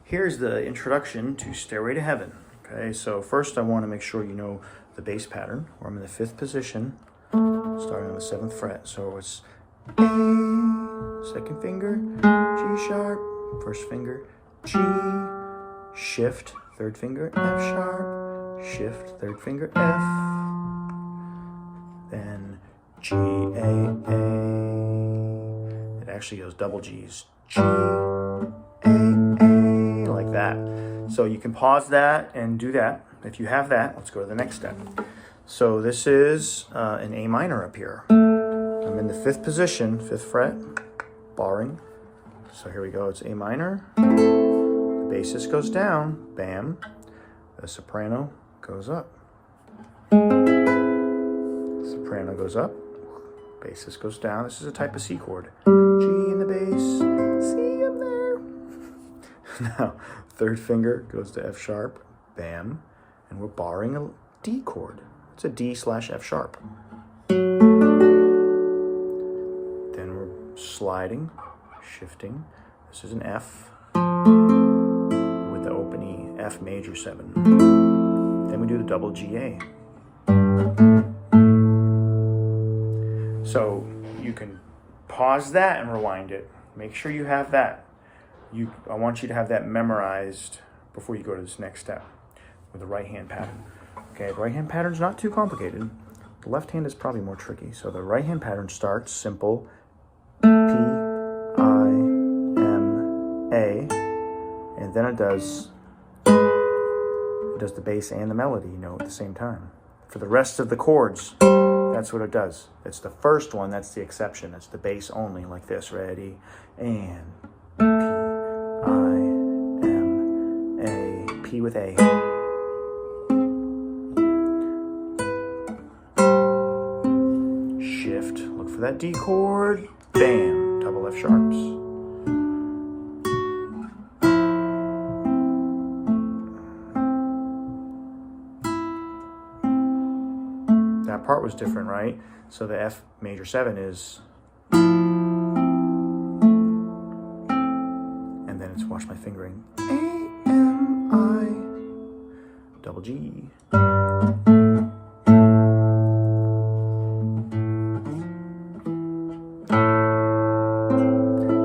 Here's the introduction to Stairway to Heaven. Okay, so first I want to make sure you know the bass pattern, where I'm in the 5th position, starting on the 7th fret. So it's A, 2nd finger, G sharp, 1st finger, G, shift, 3rd finger, F sharp, shift, 3rd finger, F, then G, A. It actually goes double G's, G, A, like that. So you can pause that and do that. If you have that, let's go to the next step. So this is an A minor up here. I'm in the 5th position, 5th fret, barring. So here we go, it's A minor. The bassist goes down, bam. The soprano goes up. Soprano goes up, bassist goes down. This is a type of C chord. G in the bass, C up there. Now, 3rd finger goes to F sharp, bam, and we're barring a D chord. It's a D/F sharp. Then we're sliding, shifting. This is an F with the open E, F major 7. Then we do the double GA. So you can pause that and rewind it. Make sure you have that. I want you to have that memorized before you go to this next step with the right hand pattern. Okay, the right hand pattern's not too complicated. The left hand is probably more tricky. So the right hand pattern starts simple, P, I, M, A, and then it does the bass and the melody, at the same time. For the rest of the chords, that's what it does. It's the first one, that's the exception. It's the bass only, like this. Ready? And P, I, M, A, P with A. Shift, look for that D chord, bam, double F sharps. That part was different, right? So the F major 7 is, and then it's, watch my fingering, A, M, I, double G.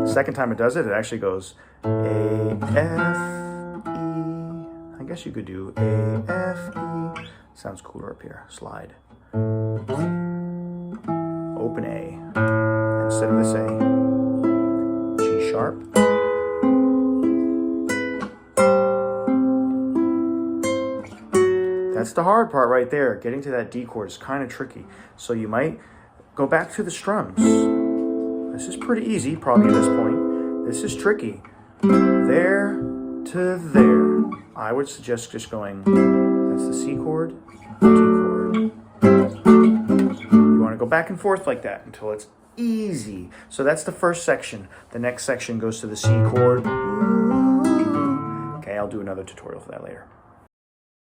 The second time it does it, it actually goes A, F, E. I guess you could do A, F, E. Sounds cooler up here. Slide. Open A. Instead of this A, G sharp. That's the hard part right there. Getting to that D chord is kind of tricky. So you might go back to the strums. This is pretty easy, probably at this point. This is tricky. There to there. I would suggest just going, that's the C chord, D chord. You want to go back and forth like that until it's easy. So that's the first section. The next section goes to the C chord. Okay, I'll do another tutorial for that later.